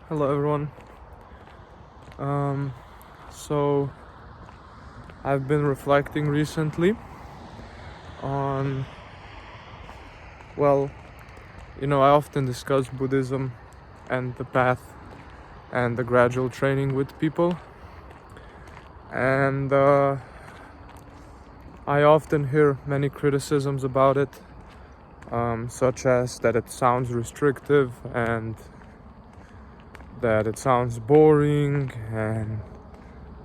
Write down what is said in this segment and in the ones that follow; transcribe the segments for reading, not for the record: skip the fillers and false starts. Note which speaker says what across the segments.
Speaker 1: Hello everyone. Um, so I've been reflecting recently on, well, I often discuss Buddhism and the path and the gradual training with people, and I often hear many criticisms about it, such as that it sounds restrictive and that it sounds boring, and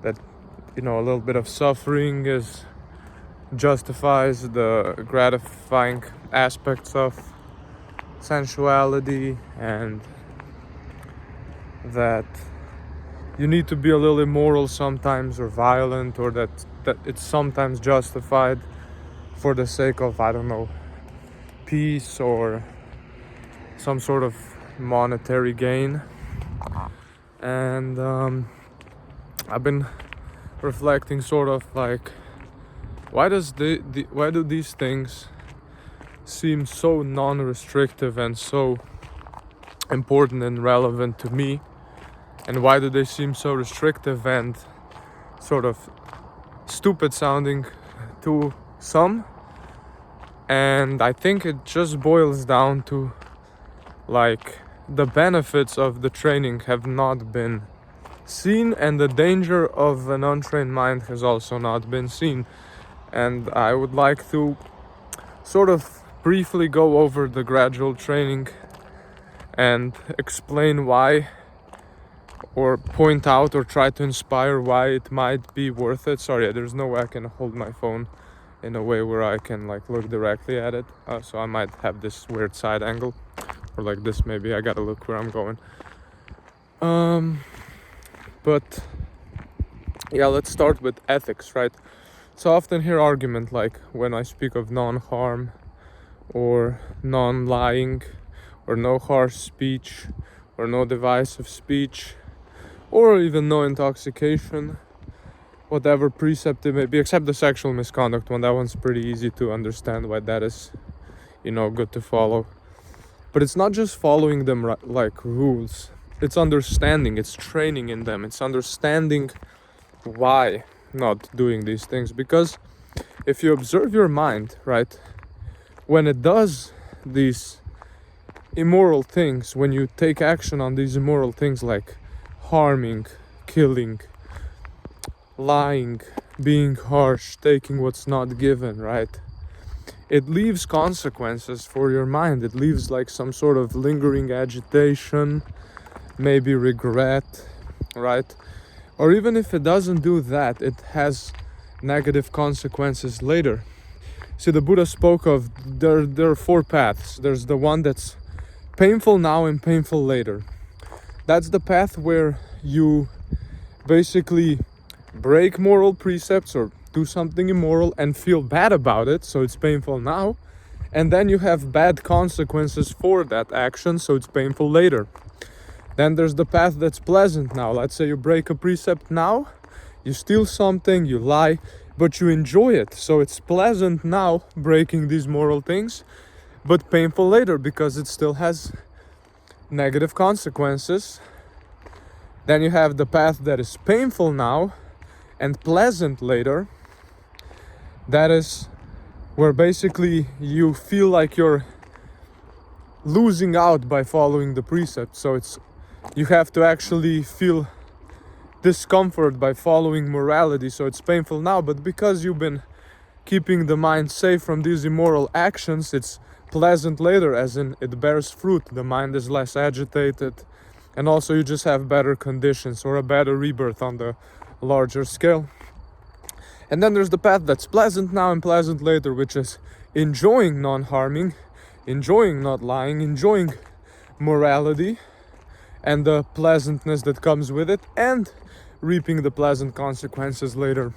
Speaker 1: that a little bit of suffering justifies the gratifying aspects of sensuality, and that you need to be a little immoral sometimes or violent, or that it's sometimes justified for the sake of, I don't know, peace or some sort of monetary gain. And I've been reflecting sort of like, why do these things seem so non-restrictive and so important and relevant to me, and why do they seem so restrictive and sort of stupid sounding to some? And I think it just boils down to, like, the benefits of the training have not been seen, and the danger of an untrained mind has also not been seen. And I would like to sort of briefly go over the gradual training and explain why, or point out or try to inspire why it might be worth it. Sorry, there's no way I can hold my phone in a way where I can like look directly at it, so I might have this weird side angle, or like this. Maybe I gotta look where I'm going. But yeah, let's start with ethics, right? So I often hear argument like when I speak of non-harm or non-lying or no harsh speech or no divisive speech or even no intoxication, whatever precept it may be, except the sexual misconduct one. That one's pretty easy to understand why that is, good to follow. But it's not just following them like rules. It's understanding, it's training in them, it's understanding why not doing these things. Because if you observe your mind, right, when it does these immoral things, when you take action on these immoral things like harming, killing, lying, being harsh, taking what's not given, right, it leaves consequences for your mind. It leaves like some sort of lingering agitation, maybe regret, right? Or even if it doesn't do that, it has negative consequences later. See, the Buddha spoke of there are four paths. There's the one that's painful now and painful later. That's the path where you basically break moral precepts or do something immoral and feel bad about it, so it's painful now, and then you have bad consequences for that action, so it's painful later. Then there's the path that's pleasant now. Let's say you break a precept now, you steal something, you lie, but you enjoy it, so it's pleasant now breaking these moral things, but painful later because it still has negative consequences. Then you have the path that is painful now and pleasant later. That is where basically you feel like you're losing out by following the precept. So you have to actually feel discomfort by following morality. So it's painful now, but because you've been keeping the mind safe from these immoral actions, it's pleasant later, as in it bears fruit. The mind is less agitated, and also you just have better conditions or a better rebirth on the larger scale. And then there's the path that's pleasant now and pleasant later, which is enjoying non-harming, enjoying not lying, enjoying morality and the pleasantness that comes with it, and reaping the pleasant consequences later.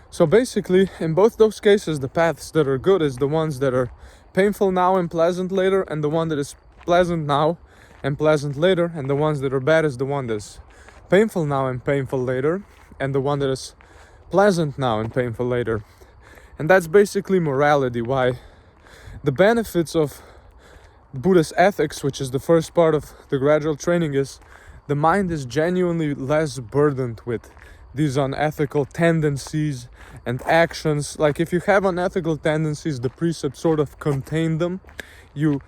Speaker 1: So basically, in both those cases, the paths that are good is the ones that are painful now and pleasant later, and the one that is pleasant now and pleasant later, and the ones that are bad is the one that's painful now and painful later, and the one that is pleasant now and painful later. And that's basically morality. Why the benefits of Buddhist ethics, which is the first part of the gradual training, is the mind is genuinely less burdened with these unethical tendencies and actions. Like if you have unethical tendencies, the precepts sort of contain them. You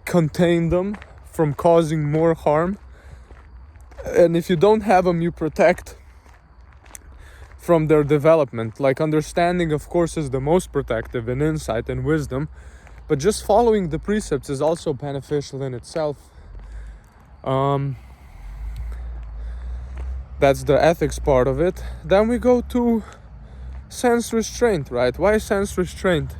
Speaker 1: contain them from causing more harm. And if you don't have them, you protect from their development. Like understanding, of course, is the most protective, and insight and wisdom. But just following the precepts is also beneficial in itself. That's the ethics part of it. Then we go to sense restraint, right? Why is sense restraint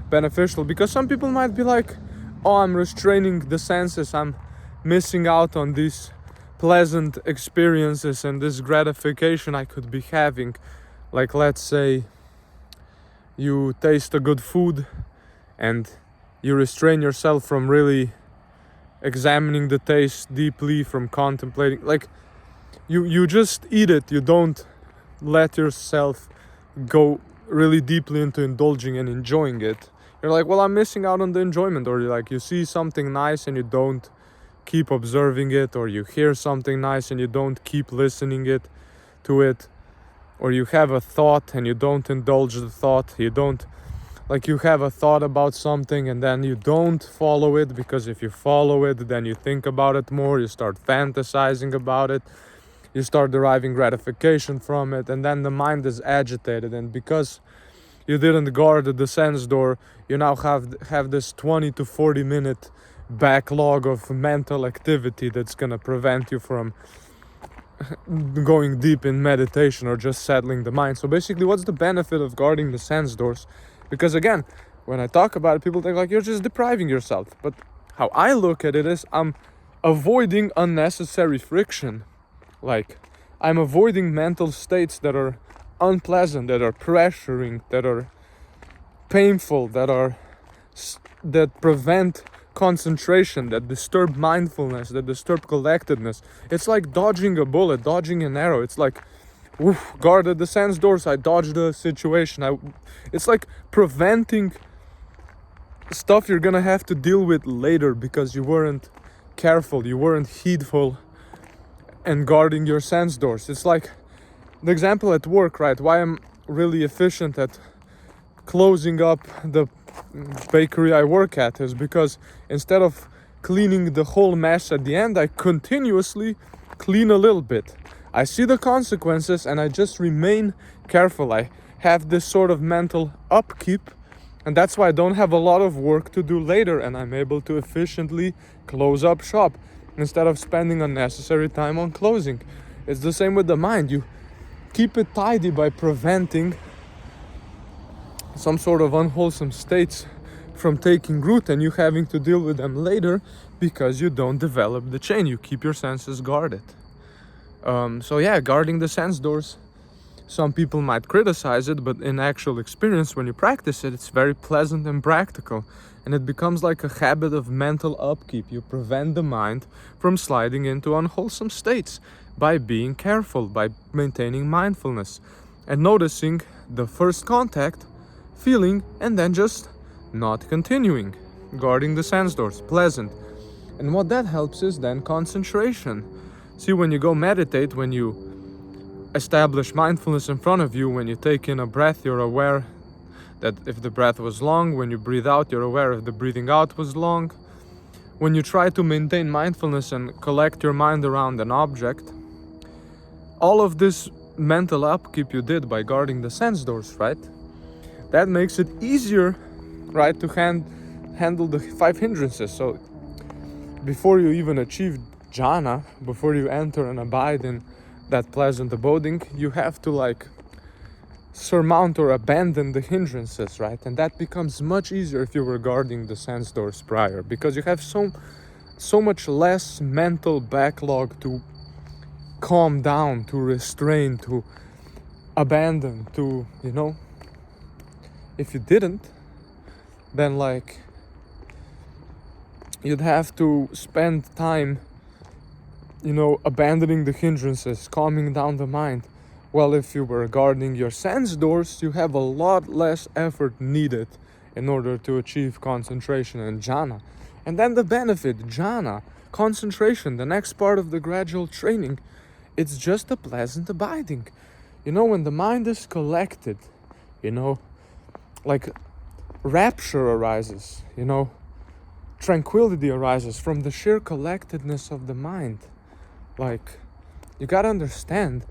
Speaker 1: beneficial? Because some people might be like, oh, I'm restraining the senses, I'm missing out on these pleasant experiences and this gratification I could be having. Like, let's say you taste a good food and you restrain yourself from really examining the taste deeply, from contemplating. Like, you just eat it. You don't let yourself go really deeply into indulging and enjoying it. You're like, well, I'm missing out on the enjoyment. Or you're like, you see something nice and you don't keep observing it, or you hear something nice and you don't keep listening to it, or you have a thought and you don't indulge the thought. You don't, like, you have a thought about something and then you don't follow it, because if you follow it, then you think about it more, you start fantasizing about it, you start deriving gratification from it, and then the mind is agitated. And because you didn't guard the sense door, you now have this 20 to 40 minute backlog of mental activity that's gonna prevent you from going deep in meditation or just settling the mind. So basically, what's the benefit of guarding the sense doors? Because again, when I talk about it, people think like you're just depriving yourself. But how I look at it is, I'm avoiding unnecessary friction. Like, I'm avoiding mental states that are unpleasant, that are pressuring, that are painful, that prevent concentration, that disturb mindfulness, that disturb collectedness. It's like dodging a bullet, dodging an arrow. It's like, oof, guarded the sense doors, I dodged the situation. It's like preventing stuff you're gonna have to deal with later because you weren't careful, you weren't heedful and guarding your sense doors. It's like the example at work, right? Why I'm really efficient at closing up the bakery I work at is because instead of cleaning the whole mess at the end, I continuously clean a little bit. I see the consequences and I just remain careful. I have this sort of mental upkeep, and that's why I don't have a lot of work to do later, and I'm able to efficiently close up shop instead of spending unnecessary time on closing. It's the same with the mind. You keep it tidy by preventing some sort of unwholesome states from taking root and you having to deal with them later because you don't develop the chain. You keep your senses guarded. So yeah, guarding the sense doors, some people might criticize it, but in actual experience, when you practice it, it's very pleasant and practical, and it becomes like a habit of mental upkeep. You prevent the mind from sliding into unwholesome states by being careful, by maintaining mindfulness and noticing the first contact, feeling, and then just not continuing. Guarding the sense doors, pleasant. And what that helps is then concentration. See, when you go meditate, when you establish mindfulness in front of you, when you take in a breath, you're aware that if the breath was long. When you breathe out, you're aware if the breathing out was long. When you try to maintain mindfulness and collect your mind around an object, all of this mental upkeep you did by guarding the sense doors, right? That makes it easier, right, to handle the 5 hindrances. So before you even achieve jhana, before you enter and abide in that pleasant abiding, you have to like surmount or abandon the hindrances, right? And that becomes much easier if you were guarding the sense doors prior, because you have so much less mental backlog to calm down, to restrain, to abandon, to, you know. If you didn't, then like you'd have to spend time, you know, abandoning the hindrances, calming down the mind. Well, if you were guarding your sense doors, you have a lot less effort needed in order to achieve concentration and jhana. And then the benefit, jhana, concentration, the next part of the gradual training, it's just a pleasant abiding. When the mind is collected, like rapture arises, tranquility arises from the sheer collectedness of the mind. Like, you gotta understand,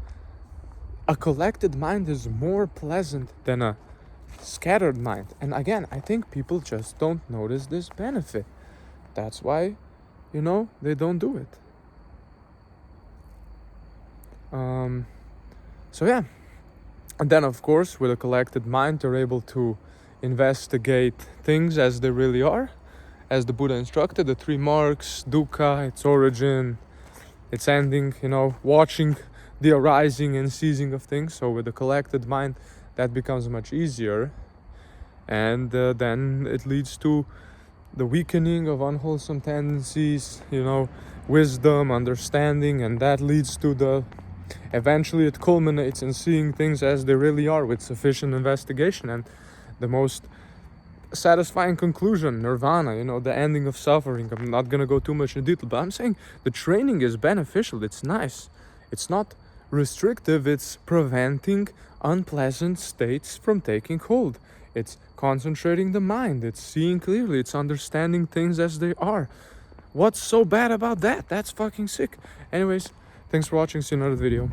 Speaker 1: a collected mind is more pleasant than a scattered mind. And again, I think people just don't notice this benefit. That's why, they don't do it. So yeah. And then, of course, with a collected mind, they're able to investigate things as they really are, as the Buddha instructed, the 3 marks, dukkha, its origin, its ending, watching the arising and ceasing of things. So with a collected mind, that becomes much easier. And then it leads to the weakening of unwholesome tendencies, wisdom, understanding, and that leads to eventually it culminates in seeing things as they really are with sufficient investigation, and the most satisfying conclusion, nirvana, the ending of suffering. I'm not gonna go too much in detail, but I'm saying the training is beneficial, it's nice. It's not restrictive, it's preventing unpleasant states from taking hold. It's concentrating the mind, it's seeing clearly, it's understanding things as they are. What's so bad about that? That's fucking sick. Anyways, thanks for watching, see you in another video.